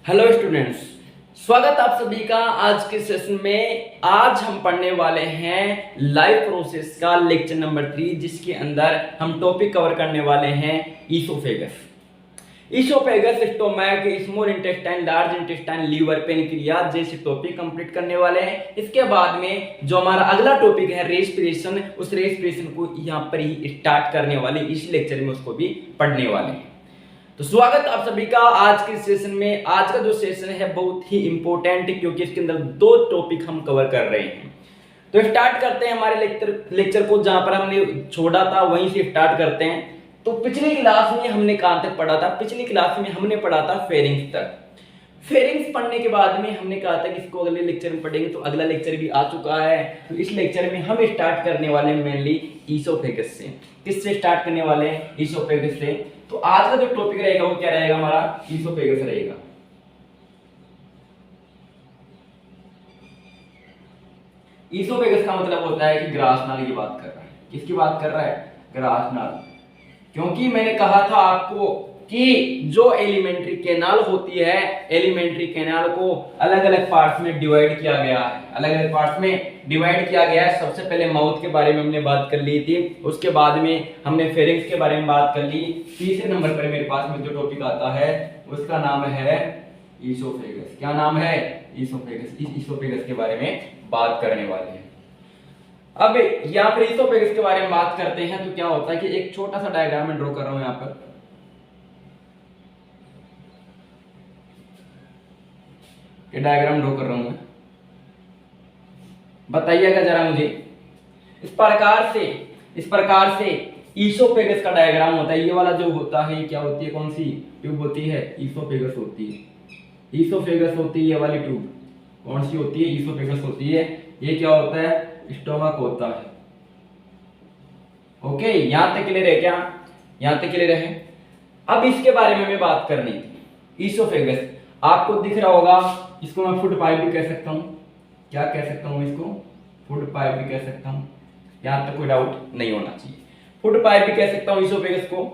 Hello students, स्वागत आप सभी का आज के सेशन में। आज हम पढ़ने वाले हैं लाइफ प्रोसेस का लेक्चर नंबर 3, जिसके अंदर हम टॉपिक कवर करने वाले हैं oesophagus. Oesophagus, stomach, small intestine, large intestine, liver, pancreas जैसे टॉपिक कंप्लीट करने वाले हैं। इसके बाद में जो हमारा अगला टॉपिक है रेस्पिरेशन, उस रेस्पिरेशन को यहाँ पर ही स्टार्ट करने वाले, इस लेक्चर में उसको भी पढ़ने वाले हैं। तो स्वागत आप सभी का आज के सेशन में। आज का जो सेशन है बहुत ही इंपॉर्टेंट है, क्योंकि इसके अंदर दो टॉपिक हम कवर कर रहे हैं। तो स्टार्ट करते हैं हमारे लेक्चर को, जहां पर हमने छोड़ा था वहीं से स्टार्ट करते हैं। तो पिछली क्लास में हमने कहां तक पढ़ा था? पिछली क्लास में हमने पढ़ा था फेरिंग्स तक। फेरिंग्स पढ़ने के बाद में हमने कहा था कि इसको अगले लेक्चर में पढ़ेंगे, तो अगला लेक्चर भी आ चुका है। तो इस लेक्चर में हम स्टार्ट करने वाले हैं मेनली ईसोफेगस से। किससे स्टार्ट करने वाले हैं? ईसोफेगस से। तो आज का जो टॉपिक रहेगा वो क्या रहेगा? हमारा ईसोफेगस रहेगा। ईसोफेगस का मतलब होता है कि ग्रासनाली की बात कर रहा है। किसकी बात कर रहा है? ग्रासनाल। क्योंकि मैंने कहा था आपको कि जो एलिमेंट्री कैनाल होती है, एलिमेंट्री कैनाल को अलग अलग पार्ट्स में डिवाइड किया गया है। अलग अलग पार्ट्स में डिवाइड किया गया है। सबसे पहले माउथ के बारे में हमने बात कर ली थी, उसके बाद में हमने फेरिंग्स के बारे में बात कर ली। तीसरे नंबर पर मेरे पास में जो टॉपिक आता है उसका नाम है ईसोफेगस। क्या नाम है? ईसोफेगस। इस ईसोफेगस के बारे में बात करने वाले हैं। अब यहाँ पर ईसोफेगस के बारे में बात करते हैं तो क्या होता है कि एक छोटा सा डायग्राम मैं ड्रॉ कर रहा हूं। यहाँ पर ये डायग्राम ड्रॉ कर रहा हूं मैं, बताइएगा जरा मुझे। इस प्रकार से ईसोफेगस का डायग्राम होता है। ये वाला जो होता है ये क्या होती है? कौन सी ट्यूब होती है? ईसोफेगस होती है। ईसोफेगस होती है ये वाली ट्यूब। कौन सी होती है? ईसोफेगस होती है। ये क्या होता है? स्टोमक होता है। ओके, यहां तक क्लियर है क्या? यहां तक क्लियर है। अब इसके बारे में हमें बात करनी थी। ईसोफेगस आपको दिख रहा होगा, इसको मैं फूड पाइप भी कह सकता हूं। क्या कह सकता हूं? इसको फूड पाइप भी कह सकता हूं। यहां तक कोई डाउट नहीं होना चाहिए। फूड पाइप भी कह सकता हूं ईसोफेगस को।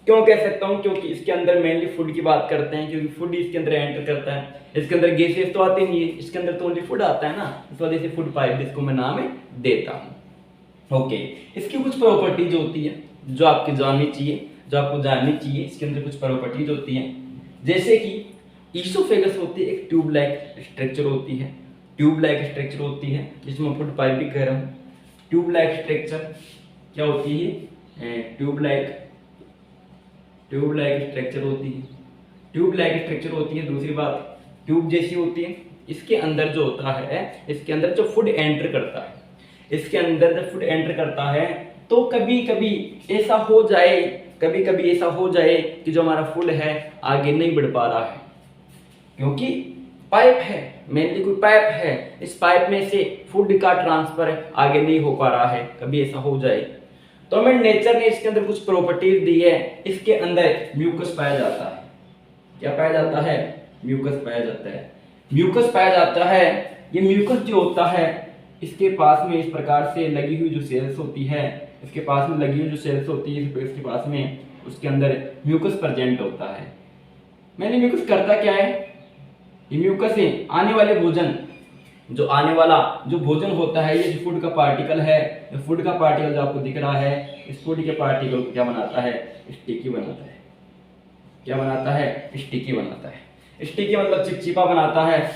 क्यों कह सकता हूं? क्योंकि इसके अंदर मेनली फूड की बात करते हैं, क्योंकि फूड इसके अंदर एंटर करता है। इसके अंदर गैसेस तो आते नहीं है, इसके अंदर तो ओनली फूड आता है ना, इस वजह से फूड पाइप इसको मैं नाम देता हूं। ओके, इसकी कुछ प्रॉपर्टीज होती है जो आपको जाननी चाहिए। इसके अंदर कुछ प्रॉपर्टीज होती है, जैसे कि ईसोफेगस होती है एक ट्यूब लाइक स्ट्रक्चर होती है। जिसमें फूड पाइप भी कह रहा हूं। ट्यूब लाइक स्ट्रक्चर क्या होती है? ट्यूब लाइक स्ट्रक्चर होती है। दूसरी बात, ट्यूब जैसी होती है। इसके अंदर जो होता है, इसके अंदर जो फूड एंटर करता है, तो कभी कभी ऐसा हो जाए कि जो हमारा फूड है आगे नहीं बढ़ पा रहा है, क्योंकि पाइप है, मेनली कोई पाइप है। इस पाइप में से फूड का ट्रांसफर आगे नहीं हो पा रहा है, कभी ऐसा हो जाए तो हमें नेचर ने इसके अंदर कुछ प्रॉपर्टीज दी है। इसके अंदर म्यूकस पाया जाता है। क्या पाया जाता है? म्यूकस पाया जाता है। ये म्यूकस जो होता है, इसके पास में इस प्रकार से लगी हुई जो सेल्स होती है, इसके पास में उसके अंदर म्यूकस प्रेजेंट होता है। मैंने म्यूकस करता क्या है? ये म्यूकस है आने वाले भोजन, जो भोजन होता है, ये जो फूड का पार्टिकल है, ये फूड का पार्टिकल जो आपको दिख रहा है, इस फूड के पार्टिकल को क्या बनाता है? स्टिकी बनाता है। क्या बनाता है? स्टिकी बनाता है। स्टिकी मतलब चिपचिपा बनाता है।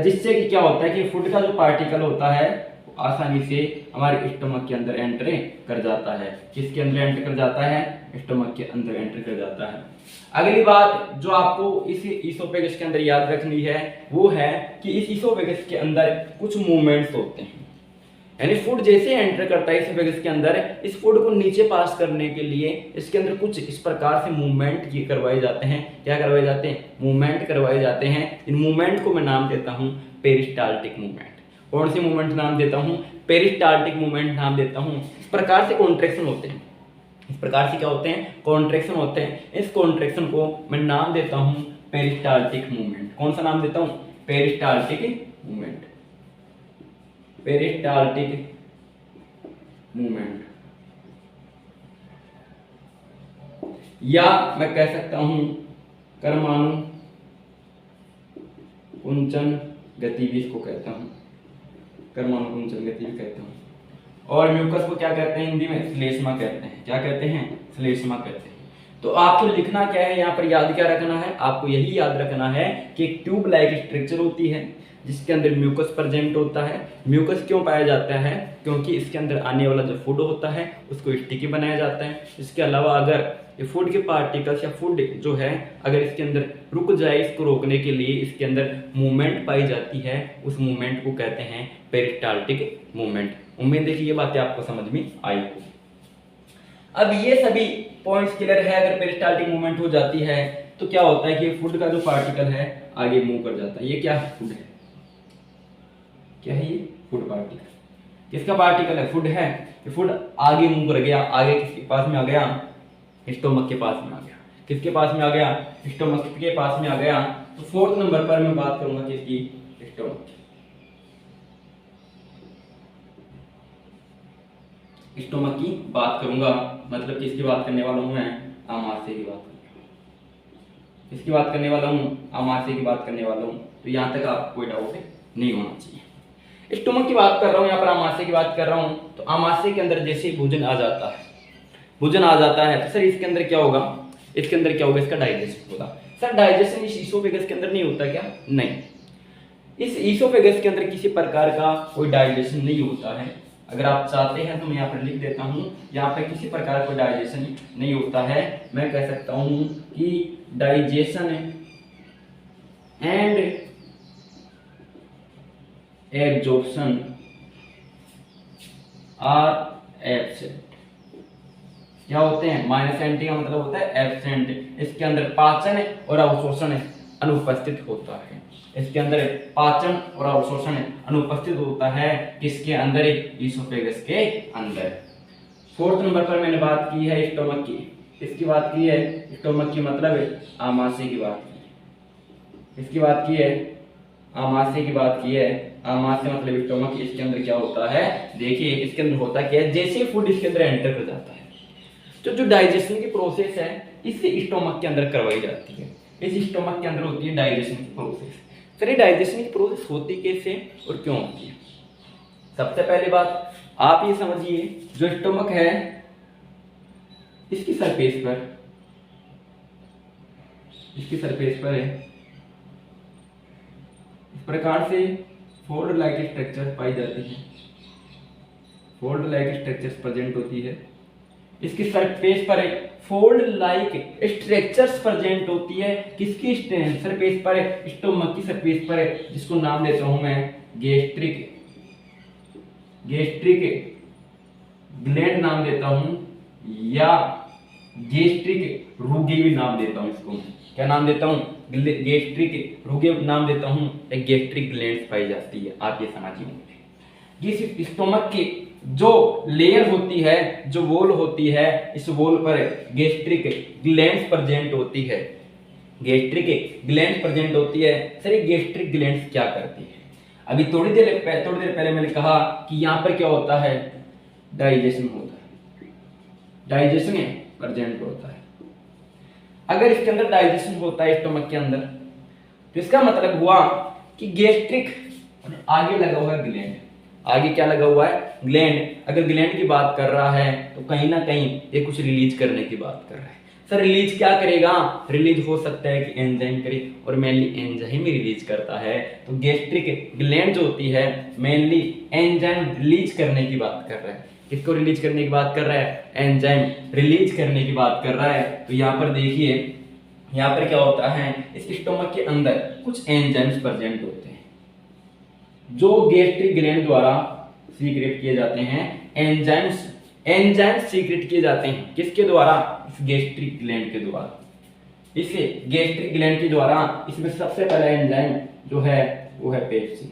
जिससे कि क्या होता है कि फूड का जो पार्टिकल होता है आसानी से हमारे स्टमक के अंदर एंटर कर जाता है। किसके अंदर एंटर कर जाता है? स्टमक के अंदर एंटर कर जाता है। अगली बात जो आपको इस ईसोफेगस के अंदर याद रखनी है वो है कि इस ईसोफेगस के अंदर कुछ मूवमेंट्स होते हैं। यानी फूड जैसे एंटर करता है ईसोफेगस के अंदर, इस फूड को नीचे पास करने के लिए इसके अंदर कुछ इस प्रकार से मूवमेंट ये करवाए जाते हैं। क्या करवाए जाते हैं? मूवमेंट करवाए जाते हैं। इन मूवमेंट को मैं नाम देता हूं पेरिस्टाल्टिक मूवमेंट। कौन सी मूवमेंट नाम देता हूं? पेरिस्टाल्टिक मूवमेंट नाम देता हूं। इस प्रकार से कॉन्ट्रैक्शन होते हैं। इस कॉन्ट्रैक्शन को मैं नाम देता हूं पेरिस्टाल्टिक मूवमेंट। कौन सा नाम देता हूं? Peristaltic movement. या मैं कह सकता हूं परमाणु कुंचन गति भी इसको कहता हूं, परमाणु कुंचन गति भी कहता हूं। और म्यूकस को क्या कहते हैं हिंदी में? श्लेष्मा कहते हैं। क्या कहते हैं? श्लेष्मा कहते हैं। तो आपको लिखना क्या है यहाँ पर, याद क्या रखना है? आपको यही याद रखना है कि एक ट्यूब लाइक स्ट्रक्चर होती है जिसके अंदर म्यूकस प्रेजेंट होता है। म्यूकस क्यों पाया जाता है? क्योंकि इसके अंदर आने वाला जो फूड होता है उसको स्टिकी बनाया जाता है। इसके अलावा अगर ये फूड के पार्टिकल्स या फूड जो है अगर इसके अंदर रुक जाए, इसको रोकने के लिए इसके अंदर मूवमेंट पाई जाती है, उस मूवमेंट को कहते हैं पेरिस्टाल्टिक मूवमेंट। उम्मीद है कि ये बातें आपको समझ में आई होगी। अब ये सभी पॉइंट्स क्लियर है। अगर पेरिस्टाल्टिक मूवमेंट हो जाती है तो क्या होता है कि फूड का जो पार्टिकल है आगे मूव कर जाता है। ये क्या है? फूड है। क्या है ये? Food particle. किसका पार्टिकल है? फूड है। ये फूड आगे मूव कर गया, आगे किसके पास में आ गया? स्टोमक के पास में आ गया। किसके पास में आ गया? स्टोमक के पास में आ गया। तो फोर्थ नंबर पर मैं बात करूंगा किसकी? स्टोमक की। स्टोमक की बात करूंगा, मतलब किसकी बात करने वाला हूं मैं? आमाशय की बात करूंगा। किसकी बात करने वाला हूं? आमाशय की बात करने वाला हूं। तो यहां तक आपको कोई डाउट नहीं होना चाहिए। स्टोमक की बात कर रहा हूं, यहाँ पर आमाशय की बात कर रहा हूं। तो आमाशय के अंदर जैसे भोजन आ जाता है, भोजन आ जाता है तो सर इसके अंदर क्या होगा? इसके अंदर क्या होगा? इसका डाइजेशन होगा। सर डाइजेशन इस ईसोफेगस के अंदर नहीं होता क्या? नहीं, इस ईसोफेगस के अंदर किसी प्रकार का कोई डाइजेशन नहीं होता है। अगर आप चाहते हैं तो मैं यहाँ पर लिख देता हूँ, यहाँ पर किसी प्रकार का डाइजेशन नहीं होता है। मैं कह सकता हूँ कि digestion and absorption are absent. क्या होते हैं? माइनस एंटी का मतलब होता है एब्सेंट। इसके अंदर पाचन और अवशोषण अनुपस्थित होता है। इसके अंदर पाचन और अवशोषण अनुपस्थित होता है। किसके अंदर? ईसोफेगस के अंदर। फोर्थ नंबर पर मैंने बात की है स्टोमक की। किसकी बात की है? स्टोमक की मतलब आमाशय की बात की। इसकी बात की है? आमाशय की बात की है। आमाशय मतलब स्टोमक। इसके अंदर क्या होता है? देखिए इसके अंदर होता क्या है, जैसे फूड इसके अंदर एंटर कर जाता है तो जो डाइजेशन की प्रोसेस है इससे स्टोमक के अंदर करवाई जाती है। इस स्टोमक के अंदर होती है डाइजेशन की प्रोसेस। फिर ये डाइजेशन की प्रोसेस होती कैसे और क्यों होती है? सबसे पहली बात आप ये समझिए, जो स्टोमक है इसकी सरफेस पर है इस प्रकार से फोल्ड लाइक स्ट्रक्चर पाई जाती है। फोल्ड लाइक स्ट्रक्चर्स प्रेजेंट होती है। इसकी सरफेस पर एक फोल्ड लाइक स्ट्रक्चर्स प्रेजेंट होती है। किसकी सरफेस पर? स्टोमक की सरफेस पर, जिसको नाम देता हूं मैं गैस्ट्रिक ग्लैंड नाम देता हूं, या गैस्ट्रिक रुगे भी नाम देता हूं इसको। क्या नाम देता हूं? गैस्ट्रिक रुगे नाम देता हूं। एक गैस्ट्रिक ग्लैंड पाई जाती है। आप ये समझिए, इस स्टोमक की जो लेयर होती है, जो वॉल होती है, इस वॉल पर गैस्ट्रिक ग्लैंड्स प्रेजेंट होती है। गैस्ट्रिक ग्लैंड्स प्रेजेंट होती है। सर ये गैस्ट्रिक ग्लैंड्स क्या करती है? अभी थोड़ी देर पहले मैंने कहा कि यहाँ पर क्या होता है? डाइजेशन होता है। डाइजेशन प्रेजेंट होता है। अगर इसके अंदर डाइजेशन होता है स्टोमक के अंदर तो इसका मतलब हुआ कि गैस्ट्रिक आगे लगा हुआ है ग्लैंड। आगे क्या लगा हुआ है? ग्लैंड। अगर ग्लैंड की बात कर रहा है तो कहीं ना कहीं ये कुछ रिलीज करने की बात कर रहा है। सर रिलीज क्या करेगा? रिलीज हो सकता है कि एंजाइम करे, और मेनली एंजाइम ही रिलीज करता है। तो गैस्ट्रिक ग्लैंड जो होती है मेनली एंजाइम रिलीज करने की बात कर रहा है। किसको रिलीज करने की बात कर रहा है? एंजाइम रिलीज करने की बात कर रहा है। तो यहाँ पर देखिए, यहाँ पर क्या होता है? इस स्टोमक के अंदर कुछ एंजाइम्स प्रेजेंट होते हैं जो गैस्ट्रिक ग्लैंड द्वारा सीक्रेट किए जाते हैं। एंजाइम्स सीक्रेट किए जाते हैं किसके द्वारा? इस गैस्ट्रिक ग्लैंड के द्वारा। इसे गैस्ट्रिक ग्लैंड के द्वारा इसमें सबसे पहला एंजाइम जो है वो है पेप्सिन।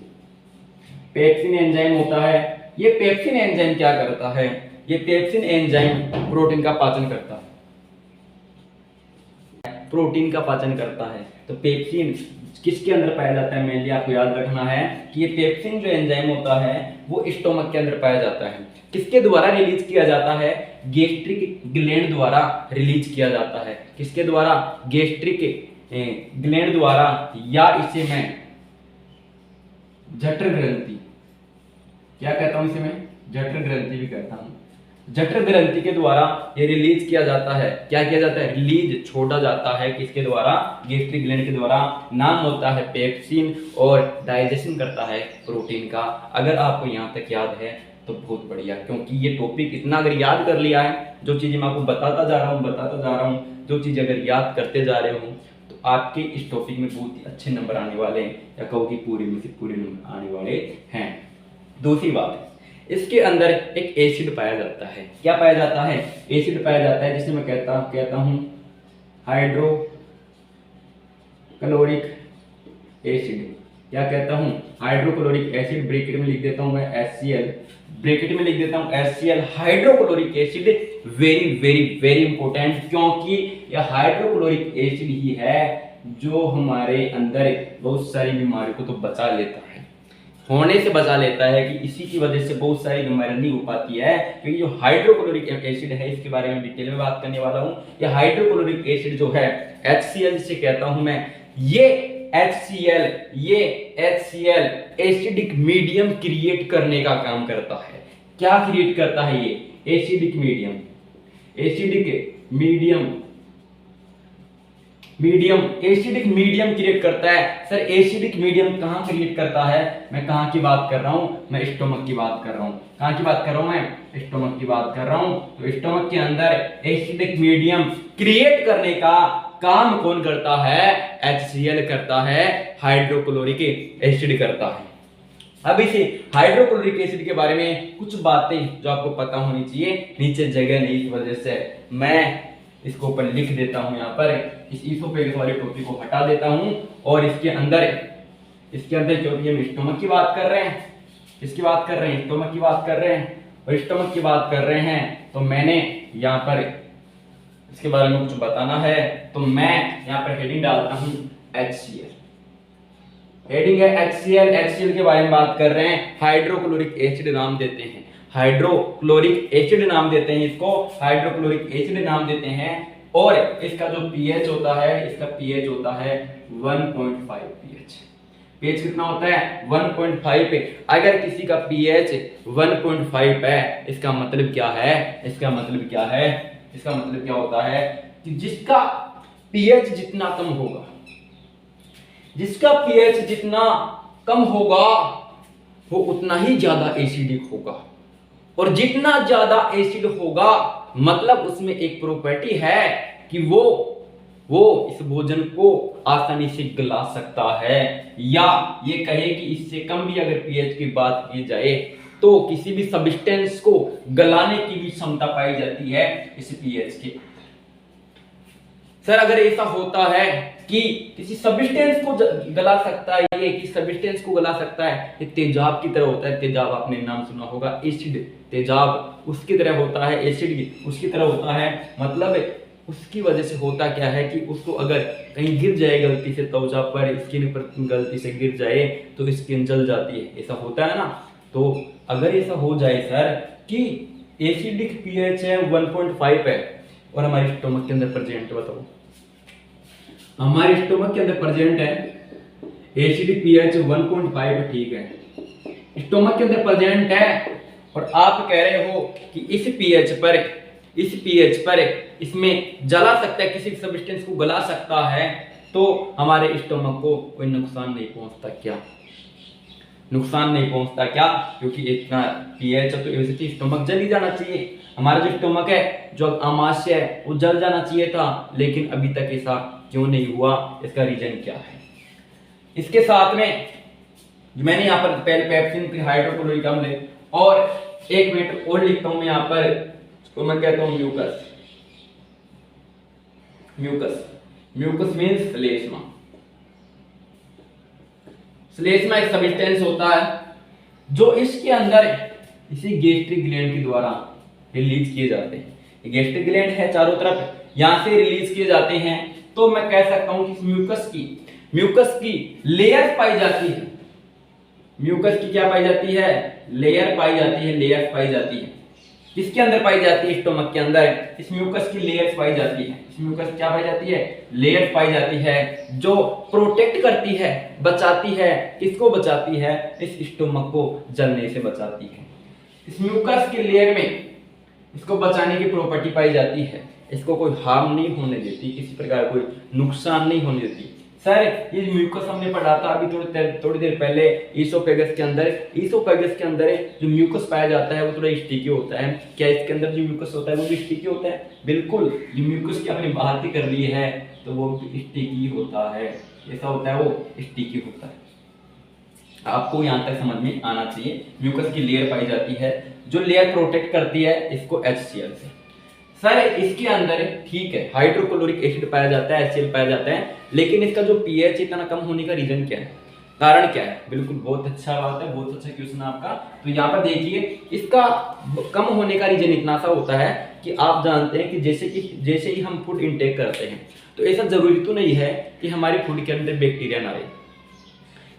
पेप्सिन एंजाइम होता है। ये पेप्सिन एंजाइम क्या करता है? ये पेप्सिन एंजाइम प्रोटीन का पाचन करता है। प्रोटीन का पाचन करता है। तो पेप्सिन किसके अंदर पाया जाता है? मेनली आपको याद रखना है कि ये पेप्सिन जो एंजाइम होता है वो स्टोमक के अंदर पाया जाता है। किसके द्वारा रिलीज किया जाता है? गैस्ट्रिक ग्लैंड द्वारा रिलीज किया जाता है। किसके द्वारा? गैस्ट्रिक ग्लैंड द्वारा, या इसे मैं जठर ग्रंथि, क्या कहता हूं इसे मैं? जठर ग्रंथि भी कहता हूं। जठर ग्रंथि के द्वारा ये रिलीज किया जाता है। क्या किया जाता है? रिलीज छोड़ा जाता है। किसके द्वारा? गैस्ट्रिक ग्लैंड के द्वारा। नाम होता है पेप्सिन और डाइजेशन करता है प्रोटीन का। अगर आपको यहाँ तक याद है तो बहुत बढ़िया, क्योंकि ये टॉपिक इतना अगर याद कर लिया है, जो चीजें मैं आपको बताता जा रहा हूँ, जो चीजें अगर याद करते जा रहे हो तो आपके इस टॉपिक में बहुत ही अच्छे नंबर आने वाले हैं, या कहो कि पूरे में से पूरे नंबर आने वाले हैं। दूसरी बात, इसके अंदर एक एसिड पाया जाता है। क्या पाया जाता है? एसिड पाया जाता है, जिसे मैं कहता हूं हाइड्रोक्लोरिक एसिड। क्या कहता हूं? Hydrochloric acid. ब्रैकेट में लिख देता हूं मैं HCl, ब्रैकेट में लिख देता हूं HCl, hydrochloric acid. Very very very important, क्योंकि यह हाइड्रोक्लोरिक एसिड ही है जो हमारे अंदर बहुत सारी बीमारियों को तो बचा लेता है, होने से बचा लेता है, कि इसी की वजह से बहुत सारी बीमारियां नहीं हो पाती है। क्योंकि जो हाइड्रोक्लोरिक एसिड है, इसके बारे में डिटेल में बात करने वाला हूं। ये हाइड्रोक्लोरिक एसिड जो है HCl जिसे कहता हूं मैं, ये HCl एसिडिक मीडियम क्रिएट करने का काम करता है। क्या क्रिएट करता है ये? Acidic medium acidic medium create करता है। सर एसिडिक मीडियम कहां क्रिएट करता है? मैं कहां की बात कर रहा हूं? मैं स्टोमक की बात कर रहा हूं। कहां की बात कर रहा हूं? मैं स्टोमक की बात कर रहा हूं। तो स्टोमक के अंदर एसिडिक मीडियम क्रिएट करने का काम कौन करता है? HCl करता है, हाइड्रोक्लोरिक एसिड करता है। अब इसे हाइड्रोक्लोरिक एसिड के बारे में कुछ बातें जो आपको पता होनी चाहिए, नीचे जगह नहीं इस वजह से मैं इसको ऊपर लिख देता हूं। यहाँ पर इस ईसोफेगस वाले टॉपिक को हटा देता हूं, और इसके अंदर जो भी हम स्टोमक की बात कर रहे हैं, इसकी बात कर रहे हैं, स्टोमक की बात कर रहे हैं, और स्टोमक की बात कर रहे हैं, तो मैंने यहाँ पर इसके बारे में कुछ बताना है, तो मैं यहाँ पर हेडिंग डालता हूँ HCl। हेडिंग है HCl के बारे में बात कर रहे हैं। हाइड्रोक्लोरिक एसिड नाम देते हैं, हाइड्रोक्लोरिक एसिड नाम देते हैं इसको, हाइड्रोक्लोरिक एसिड नाम देते हैं। और इसका जो pH होता है, इसका pH होता है 1.5 pH। pH कितना होता है? 1.5 पे। अगर किसी का pH 1.5 है, इसका मतलब क्या है? इसका मतलब क्या होता है कि जिसका pH जितना कम होगा, जिसका pH जितना कम होगा वो उतना ही ज्यादा एसिडिक होगा, और जितना ज्यादा एसिड होगा मतलब उसमें एक प्रॉपर्टी है कि वो इस भोजन को आसानी से गला सकता है, या ये कहे कि इससे कम भी अगर pH की बात की जाए तो किसी भी सब्सटेंस को गलाने की भी क्षमता पाई जाती है इस pH के। सर अगर ऐसा होता है कि किसी सब्सटेंस को गला सकता है, ये किसी सब्सटेंस को गला सकता है, ये तेजाब की तरह होता है। तेजाब आपने नाम सुना होगा, एसिड तेजाब उसकी तरह होता है, एसिड उसकी तरह होता है। मतलब उसकी वजह से होता क्या है कि उसको अगर कहीं गिर जाए गलती से, त्वचा पर, स्किन पर गलती से गिर जाए तो स्किन जल जाती है, ऐसा होता है ना। तो अगर ऐसा हो जाए सर कि एसिडिक pH है 1.5 है और हमारे स्टोमक के अंदर प्रेजेंट, बताओ हमारे स्टोमक के अंदर प्रेजेंट है एसिडिक pH 1.5, ठीक है, स्टोमक के अंदर प्रेजेंट है, और आप कह रहे हो कि इस pH पर इसमें जला सकता है, किसी सब्सटेंस को गला सकता है, तो हमारे स्टोमक को कोई नुकसान नहीं पहुंचता क्या? नुकसान नहीं पहुंचता क्या? क्योंकि इतना pH है तो वैसे स्टोमक जल ही जाना चाहिए। हमारा जो स्टोमक है, जो आमाशय है, वो जल जाना चाहिए था, लेकिन अभी तक ऐसा क्यों नहीं हुआ? इसका रीजन क्या है? इसके साथ में मैंने यहाँ पर पहले पेप्सिन, हाइड्रोक्लोरिक अम्ल, और एक मिनट और लिखता हूं मैं यहाँ पर, उसको मैं कहता हूं म्यूकस। म्यूकस मीन्स श्लेष्मा। श्लेष्मा एक सब्सटेंस होता है जो इसके अंदर इसी गैस्ट्रिक ग्लैंड के द्वारा रिलीज किए जाते हैं। गैस्ट्रिक ग्लैंड है चारों तरफ, यहां से रिलीज किए जाते हैं। तो मैं कह सकता हूं कि इस म्यूकस की म्यूकस की लेयर पाई जाती है। म्यूकस की क्या पाई जाती है? लेयर पाई जाती है, लेयर पाई जाती है। किसके अंदर पाई जाती है? स्टोमक के अंदर इस म्यूकस की लेयर्स पाई जाती है। इस म्यूकस क्या पाई जाती है? लेयर्स पाई जाती है, जो प्रोटेक्ट करती है, बचाती है। किसको बचाती है? इस स्टोमक को जलने से बचाती है। इस म्यूकस की लेयर में इसको बचाने की प्रॉपर्टी पाई जाती है। इसको कोई हार्म नहीं होने देती, किसी प्रकार कोई नुकसान नहीं होने देती। सर ये म्यूकस हमने पढ़ा था अभी थोड़ी देर पहले ईसोफेगस के अंदर। ईसोफेगस के अंदर जो म्यूकस पाया जाता है वो थोड़ा स्टिकी होता है। क्या इसके अंदर जो म्यूकस होता है वो भी स्टिकी होता है? बिल्कुल। जो म्यूकस की आपने बाहर की कर ली है तो वो स्टिकी होता है। ऐसा होता है, वो स्टिकी होता है। आपको यहाँ तक समझ में आना चाहिए। म्यूकस की लेयर पाई जाती है, जो लेयर प्रोटेक्ट करती है इसको HCl से। सर इसके अंदर ठीक है हाइड्रोक्लोरिक एसिड पाया जाता है, HCl पाया जाता है, लेकिन इसका जो pH इतना कम होने का रीजन क्या है, कारण क्या है? बिल्कुल बहुत अच्छा बात है, बहुत अच्छा क्वेश्चन है आपका। तो यहाँ पर देखिए इसका कम होने का रीजन इतना सा होता है कि आप जानते हैं कि जैसे ही हम फूड इनटेक करते हैं तो ऐसा जरूरी तो नहीं है कि हमारे फूड के अंदर बैक्टीरिया ना आए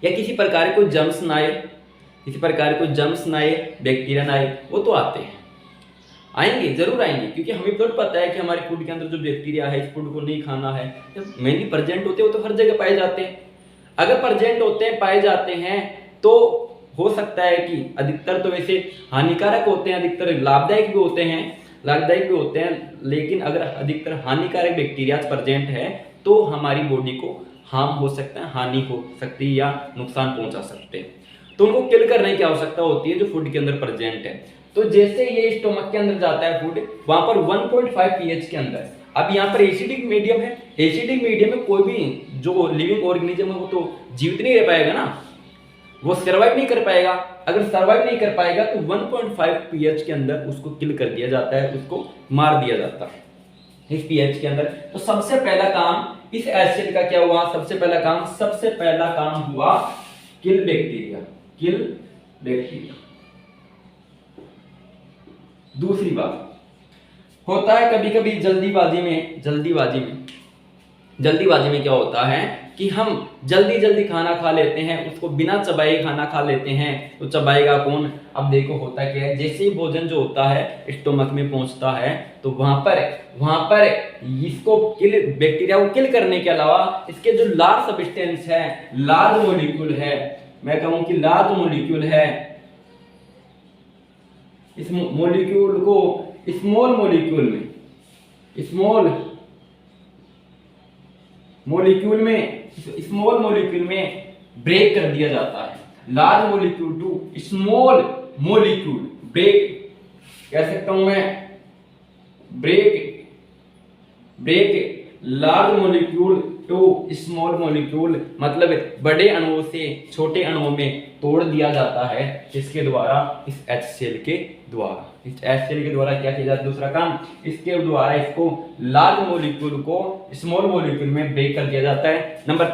या किसी प्रकार कोई जर्म्स ना आए, बैक्टीरिया ना आए। वो तो आते हैं, आएंगे, जरूर आएंगे, क्योंकि हमें तो पता है कि हमारे फूड के अंदर जो बैक्टीरिया है इस फूड को नहीं खाना है। जब मेनली प्रेजेंट होते हैं वो तो हर जगह पाए जाते हैं। अगर प्रेजेंट होते हैं, पाए जाते हैं, तो हो सकता है कि अधिकतर तो वैसे हानिकारक होते हैं, अधिकतर लाभदायक भी होते हैं, लेकिन अगर अधिकतर हानिकारक बैक्टीरिया प्रेजेंट है तो हमारी बॉडी को हार्म हो सकता है, हानि हो सकती है या नुकसान पहुंचा सकते हैं। तो उनको किल करने की आवश्यकता होती है जो फूड के अंदर प्रेजेंट है। तो जैसे ये स्टोमक के अंदर जाता है फूड, वहां पर 1.5 pH के अंदर, अब यहाँ पर एसिडिक मीडियम है। एसिडिक मीडियम में कोई भी जो लिविंग ऑर्गेनिज्म है वो तो जीवित नहीं रह पाएगा ना, वो सर्वाइव नहीं कर पाएगा। अगर सर्वाइव नहीं कर पाएगा तो 1.5 pH के अंदर उसको किल कर दिया जाता है, उसको मार दिया जाता है इस pH के अंदर। तो सबसे पहला काम इस एसिड का क्या हुआ? सबसे पहला काम हुआ किल बैक्टीरिया। दूसरी बात होता है कभी कभी जल्दीबाजी में क्या होता है कि हम जल्दी खाना खा लेते हैं, उसको बिना चबाए खाना खा लेते हैं। तो चबाएगा कौन? अब देखो होता क्या है, जैसे ही भोजन जो होता है स्टोमक में पहुंचता है तो वहां पर इसको बैक्टीरिया को किल करने के अलावा इसके जो लार्ज सब्सटेंस है, लार्ज मॉलिक्यूल है, मैं कहूं कि लार्ज मॉलिक्यूल है, इस मॉलिक्यूल को स्मॉल मॉलिक्यूल में ब्रेक कर दिया जाता है। Large molecule to small molecule break, कह सकता हूं मैं, break large molecule to small molecule, मतलब बड़े अणुओं से छोटे अणुओं में तोड़ दिया जाता है। इसके द्वारा, इस HCl के द्वारा क्या किया जाता है? दूसरा काम, इसके द्वारा इसको लार्ज मॉलिक्यूल को स्मॉल मॉलिक्यूल में ब्रेक कर दिया जाता है। नंबर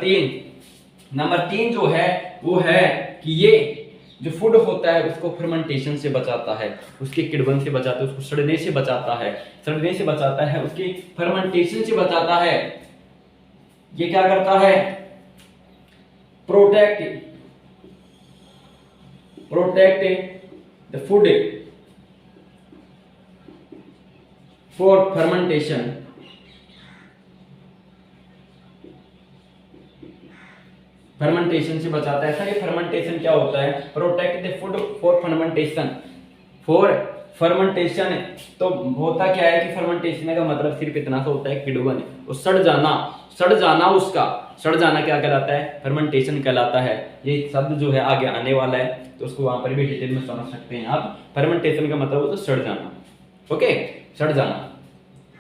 तीन जो है वो है कि ये जो फूड होता है उसको फर्मेंटेशन से बचाता है, उसके किण्वन से बचाता है, उसको सड़ने से बचाता है, उसकी फर्मेंटेशन से बचाता है। ये क्या करता है? Protect the food for fermentation. Fermentation से बचाता है। सर ये फर्मेंटेशन क्या होता है? Protect the food for fermentation. तो होता क्या है कि फर्मेंटेशन का मतलब सिर्फ इतना सा होता है, किण्वन और सड़ जाना सड़ जाना क्या कहलाता है? फर्मेंटेशन कहलाता है। ये शब्द जो है आगे आने वाला है तो उसको वहां पर भी डिटेल में समझ सकते हैं आप। फर्मेंटेशन का मतलब होता है सड़ जाना। ओके, सड़ जाना।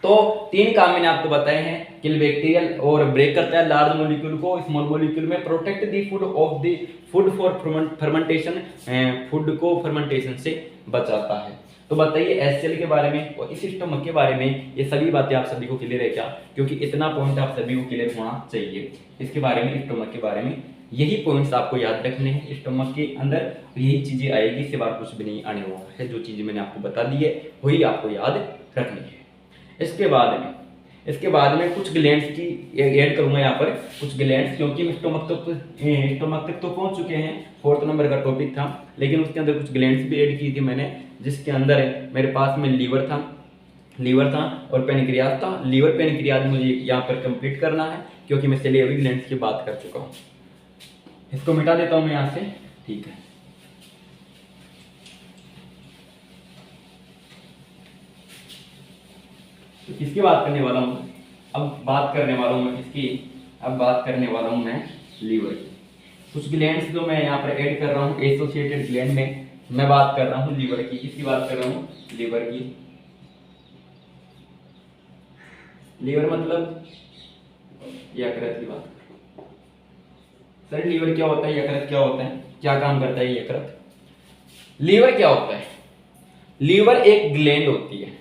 तो 3 काम मैंने आपको बताए हैं, किल बैक्टीरियल और ब्रेक करता है लार्ज मॉलिक्यूल को स्मॉल मॉलिक्यूल में, protect the food for fermentation, food को फर्मेंटेशन से बचाता है। तो बताइए HCl के बारे में और इस स्टोमक के बारे में ये सभी बातें आप सभी को क्लियर है क्या? क्योंकि इतना पॉइंट आप सभी को क्लियर होना चाहिए इसके बारे में, स्टोमक के बारे में। यही पॉइंट्स आपको याद रखने हैं स्टोमक के अंदर, यही चीजें आएगी, इसके बाद कुछ भी नहीं आने वाला है। जो चीजें मैंने आपको बता दी है वही आपको याद रखनी है। इसके बाद में इसके बाद में कुछ ग्लैंड्स की ऐड करूंगा यहाँ पर, कुछ ग्लैंड्स, क्योंकि स्टोमक तक तो पहुंच चुके हैं, 4th नंबर का टॉपिक था, लेकिन उसके अंदर कुछ ग्लैंड्स भी ऐड की थी मैंने, जिसके अंदर मेरे पास में लीवर था और पेनक्रियाज था। लीवर पेनक्रियाज मुझे यहाँ पर कंप्लीट करना है, क्योंकि मैं सैलिवरी ग्लैंड्स की बात कर चुका हूँ। इसको मिटा देता हूँ मैं यहाँ से, ठीक है। तो किसकी बात करने वाला हूँ अब? बात करने वाला हूँ मैं किसकी? अब बात करने वाला हूँ मैं लीवर की। कुछ ग्लैंड्स जो मैं यहाँ पर ऐड कर रहा हूँ एसोसिएटेड ग्लैंड में, मैं बात कर रहा हूँ लीवर की। किसकी बात कर रहा हूँ? लीवर की। लीवर मतलब यकृत की बात। सर लीवर क्या होता है, यकृत क्या होता है, क्या काम करता है यकृत? लीवर क्या होता है? लीवर एक ग्लैंड होती है।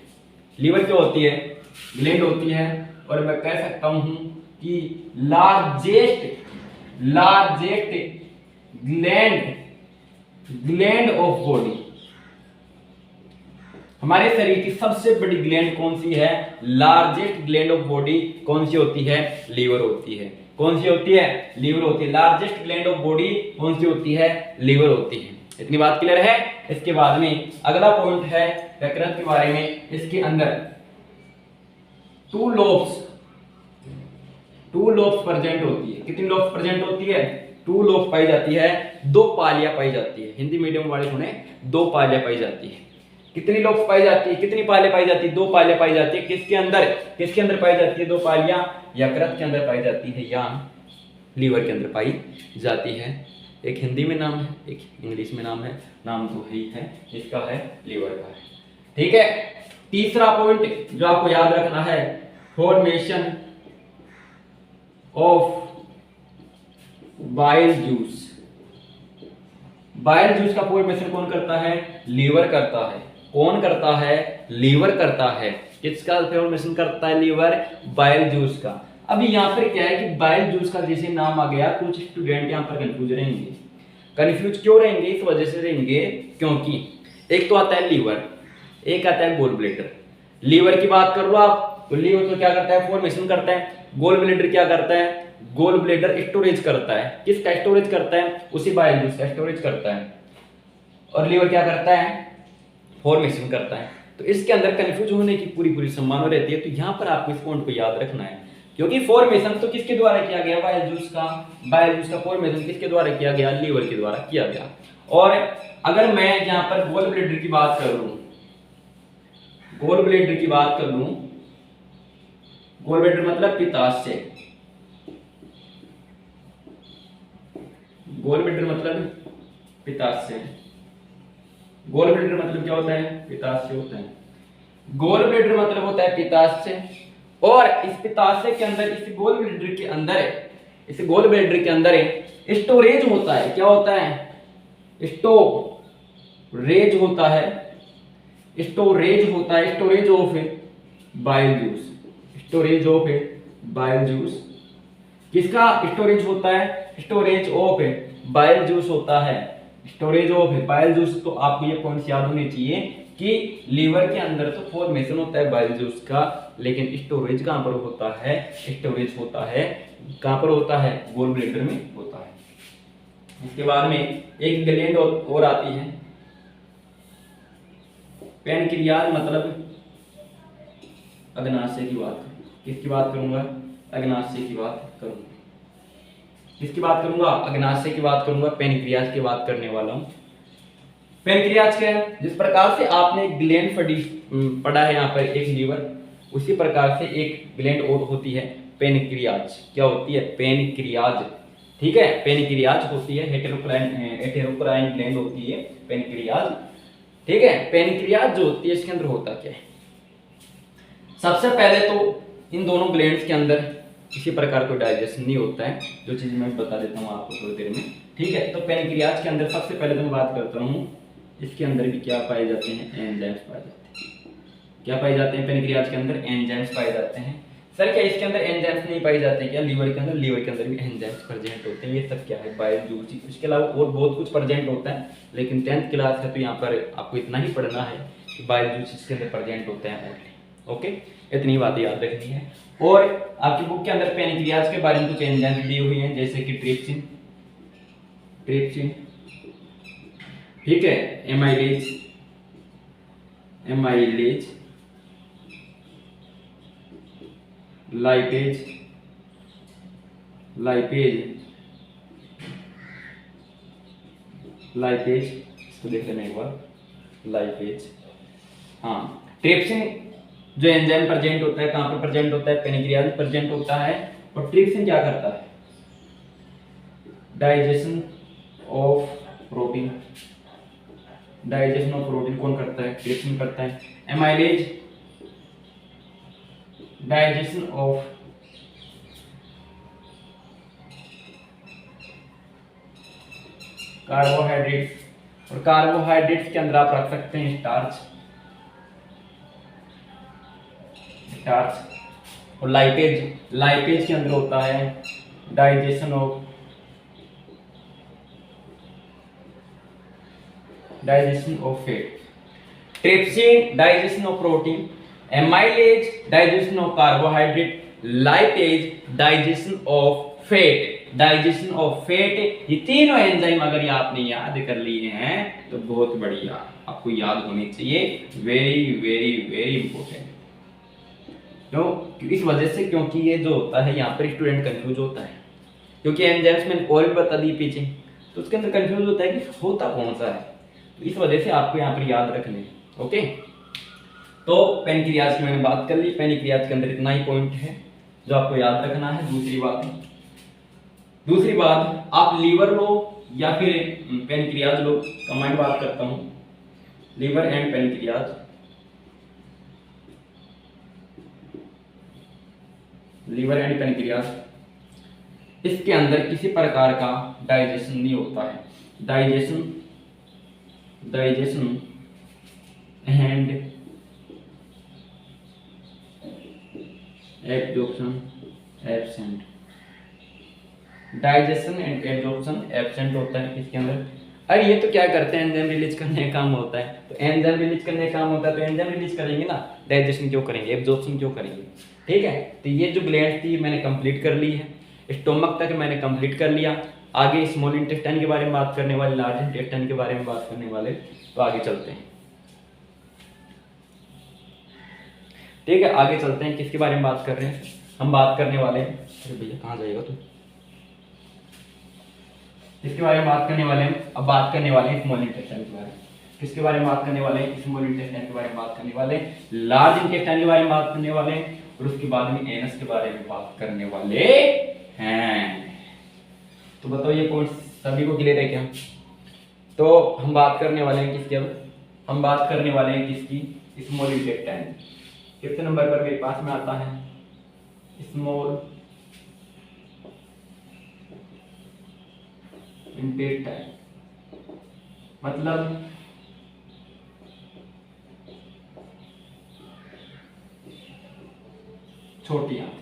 लीवर क्या होती है? ग्लैंड होती है, और मैं कह सकता हूं कि लार्जेस्ट ग्लैंड ऑफ बॉडी। हमारे शरीर की सबसे बड़ी ग्लैंड कौन सी है? लार्जेस्ट ग्लैंड ऑफ बॉडी कौन सी होती है? लीवर होती है। कौन सी होती है? लीवर होती है। लार्जेस्ट ग्लैंड ऑफ बॉडी कौन सी होती है? लीवर होती है। इतनी बात क्लियर है? इसके बाद में अगला पॉइंट है यकृत के बारे में। इसके अंदर टू लोब्स प्रेजेंट होती है। कितनी लोब्स प्रेजेंट होती है? 2 लोब्स पाई जाती है, 2 पालियां पाई जाती है। हिंदी मीडियम वाले सुने, 2 पालियां पाई जाती है। कितनी लोब्स पाई जाती है? कितनी पालियां पाई जाती है? 2 पालियां पाई जाती है। किसके अंदर पाई जाती है 2 पालियां? यकृत के अंदर पाई जाती है या लीवर के अंदर पाई जाती है। एक हिंदी में नाम है, एक इंग्लिश में नाम है, नाम तो ही है, इसका है लीवर का है। ठीक है। तीसरा पॉइंट जो आपको याद रखना है, formation of bile juice. Bile juice का फॉर्मेशन कौन करता है? लीवर करता है। कौन करता है? लीवर करता है। किसका फॉर्मेशन करता है? लीवर, बाइल जूस का। अभी यहाँ पर क्या है कि बाइल जूस का जैसे नाम आ गया, कुछ स्टूडेंट यहाँ पर कंफ्यूज रहेंगे। कंफ्यूज क्यों रहेंगे? इस वजह से रहेंगे क्योंकि एक तो आता है लीवर, एक आता है गोल ब्लैडर। लीवर की बात कर लो आप, तो लीवर तो क्या करता है? फॉर्मेशन करता है। गोल ब्लैडर क्या करता है? गोल ब्लैडर स्टोरेज करता है। किसका स्टोरेज करता है? उसी बाइल जूस का स्टोरेज करता है। और लीवर क्या करता है? फॉर्मेशन करता है। तो इसके अंदर कंफ्यूज होने की पूरी संभावना रहती है। तो यहाँ पर आपको इस पॉइंट को याद रखना है, क्योंकि फॉर्मेशन तो किसके द्वारा किया गया? बाइल जूस का। बाइल जूस का फॉर्मेशन किसके द्वारा किया गया? लीवर के द्वारा किया गया। और अगर मैं यहाँ पर गोल ब्लैडर की बात कर लूं, गोल ब्लैडर की बात कर लूं, गोल ब्लैडर मतलब पित्ताशय। गोल ब्लैडर मतलब पित्ताशय। गोल ब्लैडर मतलब क्या होता है? पित्ताशय होता है। गोल ब्लैडर मतलब होता है पित्ताशय। और इस पित्ताशय के अंदर, इस गोल ब्लैडर के अंदर स्टोरेज होता है। क्या होता है? स्टोरेज होता है। Storage of bile juice. Storage of bile juice. किसका स्टोरेज होता है? स्टोरेज ऑफ बाइल जूस होता है। Storage of bile juice. तो आपको ये पॉइंट्स याद होने चाहिए कि लीवर के अंदर तो फॉर्मेशन होता है बाइल जूस का, लेकिन स्टोरेज कहां पर होता है? स्टोरेज होता है कहां पर होता है? गोल ब्लैडर में होता है। इसके बाद में एक ग्लैंड और आती है, पेनक्रियाज, मतलब अग्नाशय की बात। किसकी बात करूंगा? अग्नाशय की बात करूंगा। किसकी बात करूंगा? अग्नाशय की बात करूंगा। पेनक्रियाज की बात करने वाला हूं। पेनक्रियाज क्या है? जिस प्रकार से आपने ग्लैंड पढ़ा है यहाँ पर एक लीवर, उसी प्रकार से एक ग्लैंड और होती है पेनक्रियाज। क्या होती है? पेनक्रियाज। ठीक है, पेनक्रियाज होती है, हेटेरोक्राइन ग्लैंड होती है पेनक्रियाज। ठीक है, पेनक्रियाज जो होती है इसके अंदर होता क्या है? सबसे पहले तो इन दोनों ग्लैंड्स के अंदर किसी प्रकार का डाइजेशन नहीं होता है, जो चीज मैं बता देता हूँ आपको थोड़ी देर में। ठीक है, तो पेनक्रियाज के अंदर सबसे पहले तो मैं बात करता हूँ, इसके अंदर भी क्या पाए जाते हैं? एंजाइम्स पाए जाते हैं। क्या पाए जाते हैं? पेनक्रियाज के अंदर एंजाइम्स पाए जाते हैं। सर क्या इसके अंदर एंजाइम्स नहीं पाए जाते? क्या लीवर के अंदर? लीवर के अंदर भी एंजाइम्स प्रेजेंट होते हैं। ये सब क्या है? Bile juice. इसके अलावा और बहुत कुछ प्रेजेंट होता है, लेकिन 10th क्लास है तो यहाँ पर आपको इतना ही पढ़ना है कि बाइल जूस इसके अंदर प्रेजेंट होते हैं। ओके, इतनी बात याद रखनी है। और आपकी बुक के अंदर पैनक्रियाज के बारे में कुछ एंजाइम दी हुई हैं, जैसे कि ट्रिप्सिन, ठीक है, एमाइलेज, लाइपेज, इसको देख लेना एक बार, लाइपेज। हाँ, ट्रिप्सिन जो एंजाइम प्रेजेंट होता है, कहाँ पे प्रेजेंट होता है, पैनक्रियाज प्रेजेंट होता है। और ट्रिप्सिन क्या करता है, डाइजेशन ऑफ प्रोटीन, कौन करता है, ट्रिप्सिन करता है। एमाइलेज, डाइजेशन ऑफ कार्बोहाइड्रेट्स, और कार्बोहाइड्रेट्स के अंदर आप रख सकते हैं स्टार्च। और लाइपेज के अंदर होता है digestion of fat. Trypsin digestion of protein, amylase digestion of carbohydrate, lipase digestion of fat. ये तीनों एंजाइम अगर ये आपने याद कर लिए हैं तो बहुत बढ़िया, आपको याद होनी चाहिए, वेरी वेरी वेरी इंपॉर्टेंट। क्यों, इस वजह से, क्योंकि ये जो होता है यहाँ पर स्टूडेंट कंफ्यूज होता है, क्योंकि एंजाइम्स मैंने और भी बता दी पीछे, तो उसके अंदर कंफ्यूज होता है कि होता कौन सा है, तो इस वजह से आपको यहाँ पर याद रखने। ओके, तो पैनक्रियाज की मैंने बात कर ली, पैनक्रियाज के अंदर इतना ही पॉइंट है जो आपको याद रखना है। दूसरी बात आप लीवर लो या फिर पैनक्रियाज लो, कंबाइंड बात करता हूं, लीवर एंड पैनक्रियाज। इसके अंदर किसी प्रकार का डाइजेशन नहीं होता है, digestion and absorption absent, digestion and absorption absent होता है इसके अंदर। अरे ये तो क्या करते हैं, एंजाइम रिलीज करने का काम होता है, तो एंजाइम रिलीज करने का काम होता है तो एंजाइम रिलीज करेंगे ना, डाइजेशन क्यों करेंगे, एब्जॉर्प्शन क्यों करेंगे। ठीक है, तो ये जो ग्लैंड थी मैंने कंप्लीट कर ली है, स्टोमक तक मैंने कंप्लीट कर लिया। आगे स्मॉल इंटेस्टाइन के बारे में बात करने वाले, लार्ज इंटेस्टाइन के बारे में बात करने वाले, तो आगे चलते हैं। ठीक है, आगे चलते हैं, किसके बारे में बात कर रहे हैं, हम बात करने वाले हैं, अरे भैया कहाँ जाएगा तू, किसके बारे में बात करने वाले हैं, अब बात करने वाले हैं स्मॉल इंटेस्टाइन के बारे में। किसके बारे में बात करने वाले हैं, स्मॉल इंटेस्टाइन के बारे में बात करने वाले, लार्ज इंटेस्टाइन के बारे में बात करने वाले, और उसके बाद में एनस के बारे में बात करने वाले हैं। तो बताओ ये पॉइंट सभी को क्लियर है क्या। तो हम बात करने वाले हैं किसके, अब हम बात करने वाले हैं किसकी, स्मॉल इंटेस्टाइन। कितने नंबर पर मेरे पास में आता है, स्मॉल इंटेस्टाइन, मतलब छोटी आंत।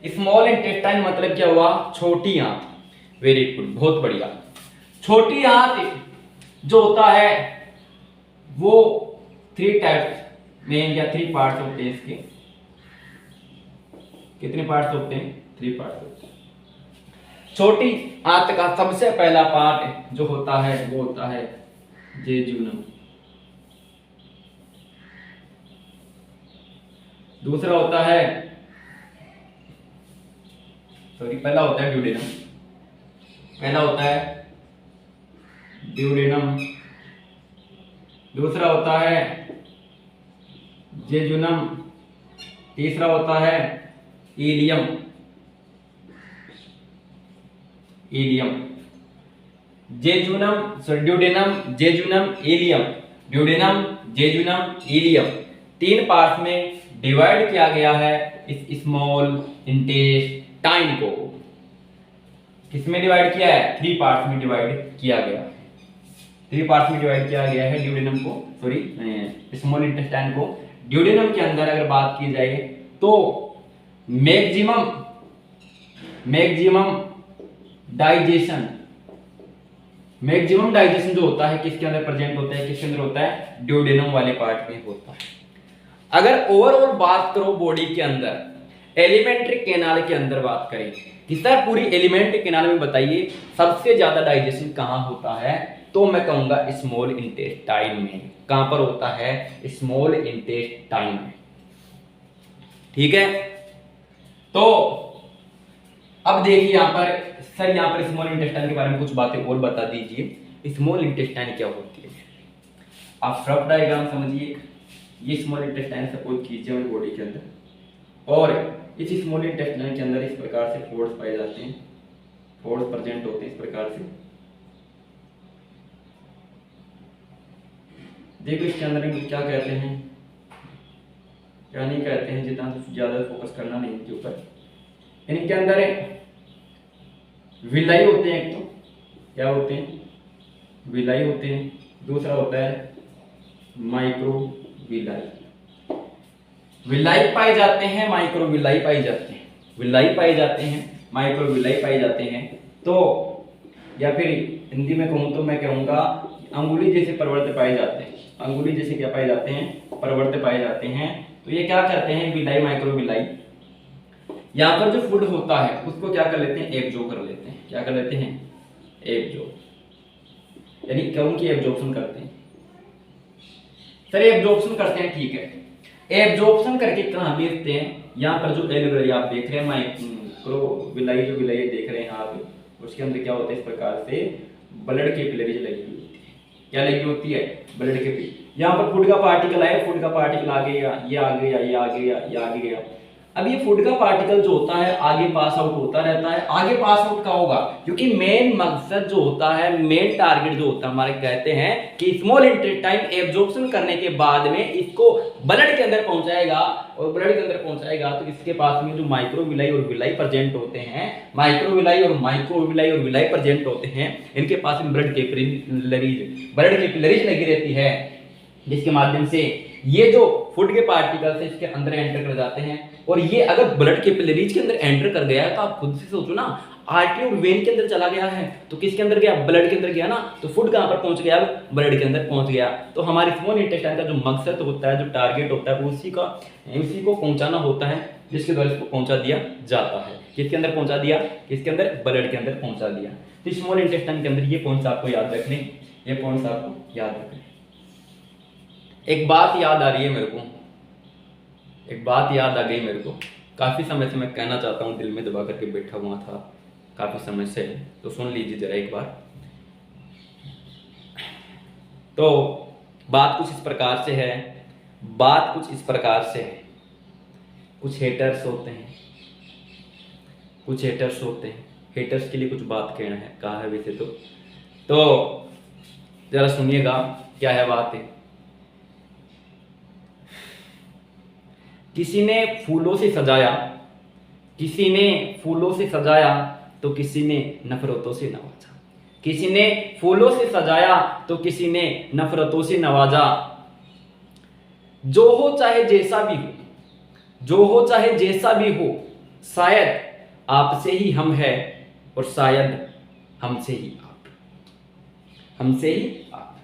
स्मॉल इंटेस्टाइन मतलब क्या हुआ, छोटी आंत। वेरी गुड, बहुत बढ़िया। छोटी आंत जो होता है वो 3 टाइप्स में या 3 पार्ट्स होते हैं इसके। कितने पार्ट्स होते हैं, 3 पार्ट्स होते हैं। छोटी आंत का सबसे पहला पार्ट जो होता है वो होता है जेजुनम, दूसरा होता है, सॉरी, पहला होता है ड्यूडेनम, दूसरा होता है जेजुनम, तीसरा होता है इलियम, जेजुनम, इलियम, 3 पार्ट में डिवाइड किया गया है इस स्मॉल इंटेस्टाइन को। किसमें डिवाइड किया है, 3 पार्ट में डिवाइड किया गया है। 3 पार्ट में डिवाइड किया गया है ड्यूडेनम को, सॉरी स्मॉल इंटेस्टाइन को। ड्यूडेनम के अंदर अगर बात की जाए तो मैक्सिमम डाइजेशन जो होता है किसके अंदर प्रेजेंट होता है, किसके अंदर होता है, ड्यूडेनम वाले पार्ट में होता है। अगर ओवरऑल बात करो बॉडी के अंदर एलिमेंट्री कैनाल के अंदर बात करें कि सर पूरी एलिमेंट्री कैनाल में बताइए सबसे ज्यादा डाइजेशन कहाँ होता है, तो मैं कहूंगा स्मॉल इंटेस्टाइन में। कहां पर होता है? स्मॉल इंटेस्टाइन में। ठीक है, तो अब देखिए यहां पर सर, यहां पर स्मॉल इंटेस्टाइन के बारे में कुछ बातें और बता दीजिए। स्मॉल इंटेस्टाइन क्या होती है? आप रफ डायग्राम समझिए। ये स्मॉल इंटेस्टाइन सपोज कीजिए हमारी बॉडी के अंदर, और इस स्मॉल इंटेस्टाइन के अंदर इस प्रकार से फोर्स पाए जाते हैं, फोर्स प्रेजेंट होते हैं इस प्रकार से। देखो इसके अंदर हम क्या कहते हैं, क्या नहीं कहते हैं, जितना ज्यादा फोकस करना नहीं इनके ऊपर। इनके अंदर विलाई होते हैं, एक तो क्या होते हैं? विलाई होते हैं। दूसरा होता है माइक्रो विलाई। विलाई पाए जाते हैं, माइक्रो विलाई पाए जाते हैं, विलाई पाए जाते हैं, माइक्रो विलाई पाए जाते हैं। तो या फिर हिंदी में कहूँ तो मैं कहूँगा अंगुली जैसे प्रवर्त पाए जाते हैं। अंगुली जैसे क्या पाए जाते हैं? प्रवर्त पाए जाते हैं। तो ये क्या करते हैं? Villi, micro villi. यहाँ पर जो फूड होता है उसको क्या कर लेते हैं? एब्जॉर्ब कर लेते हैं। क्या कर लेते हैं? एब्जॉर्ब, यानी कौन की एब्जॉर्प्शन करते हैं? सर एब्जॉर्प्शन करते हैं, ठीक है। एब्जॉर्प्शन करके कहाँ भेजते हैं? यहाँ पर जो एल आप देख रहे हैं, माइक्रो विलाई जो विलाई देख रहे हैं आप, उसके अंदर क्या होता है? इस प्रकार से ब्लड कैपिलरीज लगी हुई होती है। क्या लगी होती है? Blood capillary. यहाँ पर फूड का पार्टिकल आया, फूड का पार्टिकल आ गया, ये आ गया, ये आ गया, ये आ गया। अब ये फूड का पार्टिकल जो होता है आगे पास आउट होता रहता है। आगे पास आउट का होगा क्योंकि मेन मकसद जो होता है, मेन टारगेट जो होता है हमारे, कहते हैं कि स्मॉल इंटेस्टाइन एब्जॉर्प्शन करने के बाद में इसको ब्लड के अंदर पहुंचाएगा, और ब्लड के अंदर पहुंचाएगा तो इसके पास में जो माइक्रोविलाई और विलाई प्रेजेंट होते हैं, माइक्रोविलाई और माइक्रोविलाई और विलाई प्रेजेंट होते हैं, इनके पास में ब्लड कैपिलरीज लगी रहती है, जिसके माध्यम से ये जो फूड के पार्टिकल्स है इसके अंदर एंटर कर जाते हैं। और ये अगर ब्लड कैपिलरीज के अंदर एंटर कर गया है तो आप खुद से सोचो ना, आर्टरी और वेन के अंदर चला गया है तो किसके अंदर गया? ब्लड के अंदर गया ना। तो फूड कहां पर पहुंच गया? ब्लड के अंदर पहुंच गया। तो हमारे स्मॉल इंटेस्टाइन का जो मकसद होता है, जो टारगेट होता है, वो उसी को पहुंचाना होता है, जिसके द्वारा इसको पहुंचा दिया जाता है। किसके अंदर पहुंचा दिया? किसके अंदर? ब्लड के अंदर पहुंचा दिया। तो स्मॉल इंटेस्टाइन के अंदर ये पॉइंट्स आपको याद रखने, ये पॉइंट्स आपको याद रखने। एक बात याद आ रही है मेरे को, एक बात याद आ गई मेरे को, काफी समय से मैं कहना चाहता हूँ, दिल में दबा करके बैठा हुआ था काफी समय से, तो सुन लीजिए जरा एक बार। तो बात कुछ इस प्रकार से है, बात कुछ इस प्रकार से है। कुछ हेटर्स होते हैं, कुछ हेटर्स होते हैं, हेटर्स के लिए कुछ बात कहना है, कहा है वैसे तो जरा सुनिएगा क्या है बात है। किसी ने फूलों से सजाया, किसी ने फूलों से सजाया तो किसी ने नफरतों से नवाजा। किसी ने फूलों से सजाया तो किसी ने नफरतों से नवाजा। जो हो चाहे जैसा भी हो, जो हो चाहे जैसा भी हो, शायद आपसे ही हम है और शायद हमसे ही आप, हमसे ही आप।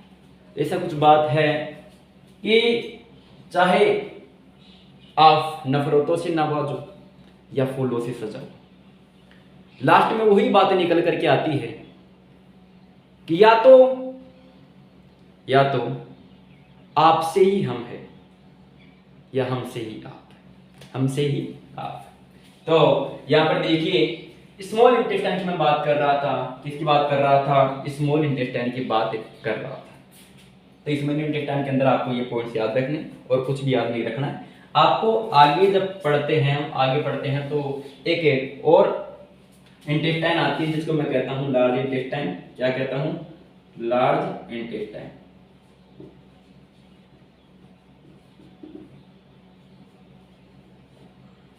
ऐसा कुछ बात है कि चाहे आप नफरतों से नवाजो या फूलों से सजाओ, लास्ट में वही बातें निकल करके आती है कि या तो आपसे ही हम है या हमसे ही आप, हमसे ही आप। तो यहां पर देखिए स्मॉल इंटेस्टाइन की मैं बात कर रहा था, किसकी बात कर रहा था? स्मॉल इंटेस्टाइन की बात कर रहा था। तो स्मॉल इंटेस्टाइन के अंदर आपको ये पॉइंट्स याद रखने और कुछ भी याद नहीं रखना है। आपको आगे जब पढ़ते हैं, आगे पढ़ते हैं तो एक और इंटेस्टाइन आती है जिसको मैं कहता हूं लार्ज इंटेस्टाइन। क्या कहता हूं? Large intestine.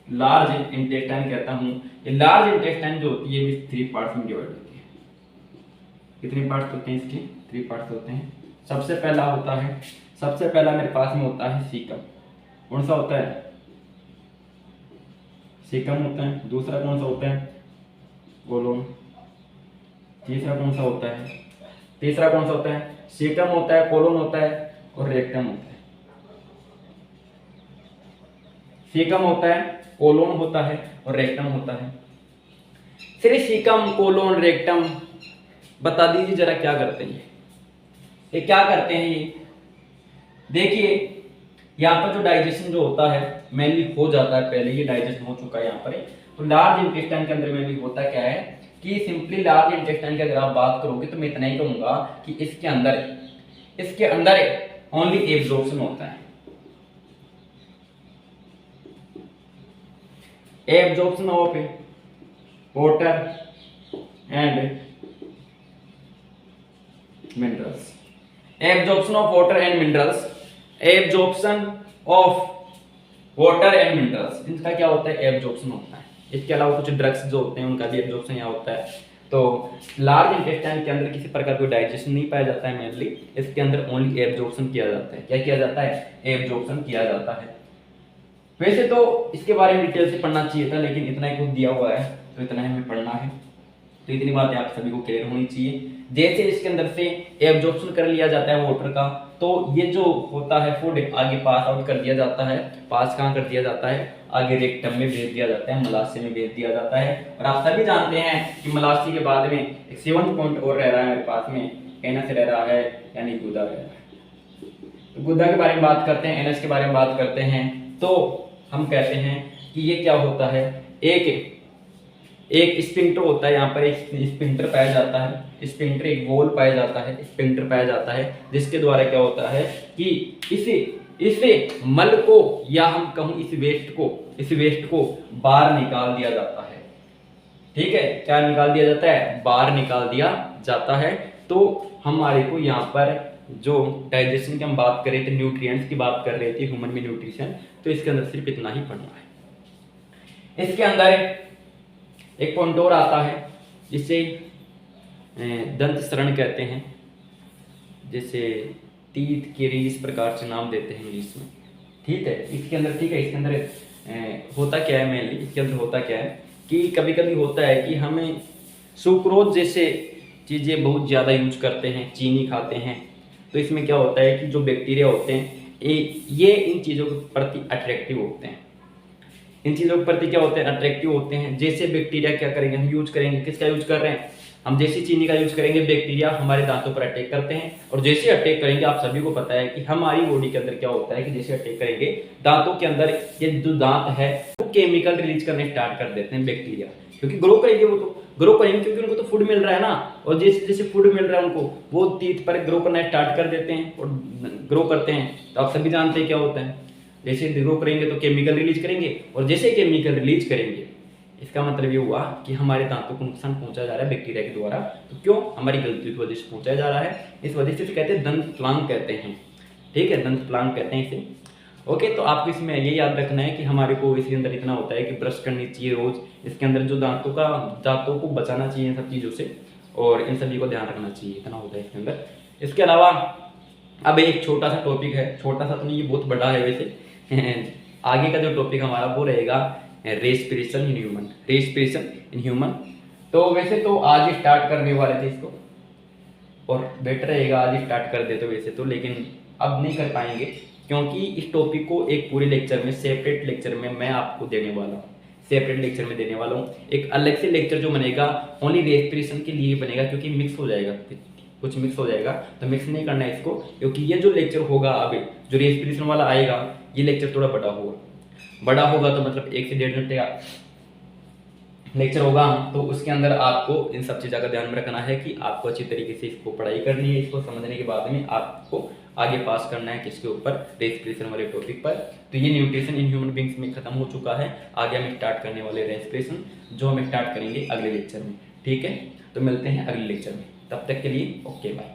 लार्ज इंटेस्टाइन कहता हूं। ये लार्ज इंटेस्टाइन जो होती है ये 3 पार्ट्स में डिवाइड होती है। कितने पार्ट्स होते हैं इसके? 3 पार्ट्स होते हैं। सबसे पहला होता है, सबसे पहला मेरे पास में होता है सीकम। कौन सा होता है? सीकम होता है। दूसरा कौन सा होता है? कोलोन। तीसरा कौन सा होता है? तीसरा कौन सा होता है? सीकम होता है, कोलोन होता है और रेक्टम होता है। सीकम होता है, कोलोन होता है और रेक्टम होता है। सिर्फ सीकम, कोलोन, रेक्टम बता दीजिए जरा क्या करते हैं ये क्या करते हैं ये? देखिए यहाँ पर जो डाइजेशन जो होता है मेनली हो जाता है, पहले ये डाइजेशन हो चुका है यहाँ पर। तो लार्ज इंटेस्टाइन के अंदर मेनली होता क्या है कि सिंपली लार्ज इंटेस्टाइन की अगर आप बात करोगे तो मैं इतना ही कहूंगा कि इसके अंदर ओनली एब्जॉर्प्शन होता है, absorption of water and minerals, absorption of water and minerals, absorption of water and minerals, इनका क्या होता है? एब्जॉर्प्शन होता है। इसके अलावा कुछ ड्रग्स जो होते हैं उनका भी एब्जॉर्प्शन यहाँ होता है। तो लार्ज इंटेस्टाइन के अंदर किसी प्रकार कोई डाइजेशन नहीं पाया जाता है, मेनली इसके अंदर ओनली एब्जॉर्प्शन किया जाता है। क्या किया जाता है? एब्जॉर्प्शन किया जाता है। वैसे तो इसके बारे में डिटेल से पढ़ना चाहिए था, लेकिन इतना ही कुछ दिया हुआ है तो इतना ही हमें पढ़ना है। तो इतनी बातें आप सभी को क्लियर होनी चाहिए। जैसे इसके अंदर से एब्जॉर्प्शन कर लिया जाता है वाटर का, तो ये जो होता है फूड आगे पास आउट कर दिया जाता है। पास कहाँ कर दिया जाता है? आगे रेक्टम में भेज दिया जाता है, मलाशय में भेज दिया जाता है। और आप सभी जानते हैं कि मलाशय के बाद में एक 7 पॉइंट और रह रहा है मेरे पास में, एनस रह रहा है यानी गुदा रह रहा है। तो गुदा के बारे में बात करते हैं, एनस के बारे में बात करते हैं। तो हम कहते हैं कि ये क्या होता है, एक स्पिंक्टर होता है, यहाँ पर एक स्पिंक्टर पाया जाता है, स्पिंक्टर एक वॉल पाया जाता है, स्पिंक्टर पाया जाता है, जिसके द्वारा क्या होता है कि इसे मल को या हम कहूं इस वेस्ट को बाहर निकाल दिया जाता है। ठीक है, क्या निकाल दिया जाता है? बाहर निकाल दिया जाता है। तो हमारे को यहाँ पर जो डाइजेशन की हम बात कर रहे थे, न्यूट्रिएंट्स की बात कर रहे थे, ह्यूमन में न्यूट्रिशन, तो इसके अंदर सिर्फ इतना ही पढ़ना है। इसके अंदर एक पॉइंट और आता है जिसे दंत शरण कहते हैं, जैसे तीत किरी इस प्रकार से नाम देते हैं इंग्लिश में। ठीक है, इसके अंदर होता क्या है, मेनली इसके अंदर होता क्या है कि कभी कभी होता है कि हमें सुक्रोज जैसे चीज़ें बहुत ज़्यादा यूज करते हैं, चीनी खाते हैं, तो इसमें क्या होता है कि जो बैक्टीरिया होते हैं ये इन चीज़ों के प्रति अट्रैक्टिव होते हैं। इन चीज़ों के प्रति क्या होते हैं? अट्रैक्टिव होते हैं। जैसे बैक्टीरिया क्या करेंगे, हम यूज करेंगे, किसका यूज कर रहे हैं? हम जैसे चीनी का यूज करेंगे, बैक्टीरिया हमारे दांतों पर अटैक करते हैं, और जैसे अटैक करेंगे आप सभी को पता है कि हमारी बॉडी के अंदर क्या होता है कि जैसे अटैक करेंगे दांतों के अंदर, ये जो दांत है वो केमिकल रिलीज करने स्टार्ट कर देते हैं बैक्टीरिया, क्योंकि ग्रो करेंगे, वो तो ग्रो करेंगे क्योंकि उनको तो फूड मिल रहा है ना, और जैसे जैसे फूड मिल रहा है उनको वो टीथ पर ग्रो करना स्टार्ट कर देते हैं और ग्रो करते हैं। तो आप सभी जानते हैं क्या होता है, जैसे ग्रो करेंगे तो केमिकल रिलीज करेंगे, और जैसे केमिकल रिलीज करेंगे इसका मतलब ये हुआ कि हमारे दांतों को नुकसान पहुंचा जा रहा है बैक्टीरिया के द्वारा। तो क्यों? हमारी गलती की वजह से पहुंचाया जा रहा है। इस वजह से कहते हैं दंत प्लांग कहते हैं। ठीक है, दंत प्लांग कहते हैं इसे। ओके, तो आपको इसमें ये याद रखना है कि हमारे को इसके अंदर इतना होता है कि ब्रश करनी चाहिए रोज, इसके अंदर जो दांतों को बचाना चाहिए इन सब चीज़ों से, और इन सभी को ध्यान रखना चाहिए, इतना होता है इसके अंदर। इसके अलावा अब एक छोटा सा टॉपिक है, छोटा सा तो नहीं, ये बहुत बड़ा है वैसे। आगे का जो टॉपिक हमारा वो रहेगा respiration in human, respiration in human. तो वैसे तो आज स्टार्ट करने वाले थे इसको, और बेटर रहेगा आज स्टार्ट कर देते वैसे तो, लेकिन अब नहीं कर पाएंगे क्योंकि इस टॉपिक को एक पूरे लेक्चर में, सेपरेट लेक्चर में मैं आपको देने वाला हूँ, सेपरेट लेक्चर में देने वाला हूँ। एक अलग से लेक्चर जो बनेगा ओनली रेस्पिरेशन के लिए बनेगा, क्योंकि मिक्स हो जाएगा, कुछ मिक्स हो जाएगा, तो मिक्स नहीं करना है इसको, क्योंकि ये जो लेक्चर होगा अभी जो रेस्पिरेशन वाला आएगा, ये लेक्चर थोड़ा बड़ा होगा तो मतलब 1 से 1.5 घंटे का लेक्चर होगा, तो उसके अंदर आपको इन सब चीज़ों का ध्यान रखना है कि आपको अच्छी तरीके से इसको पढ़ाई करनी है। इसको समझने के बाद में आपको आगे पास करना है किसके ऊपर, रेस्पिरेशन वाले टॉपिक पर। तो ये न्यूट्रिशन इन ह्यूमन बींग्स में खत्म हो चुका है, आगे हम स्टार्ट करने वाले रेस्पिरेशन, जो हम स्टार्ट करेंगे अगले लेक्चर में। ठीक है, तो मिलते हैं अगले लेक्चर में, तब तक के लिए ओके बाय।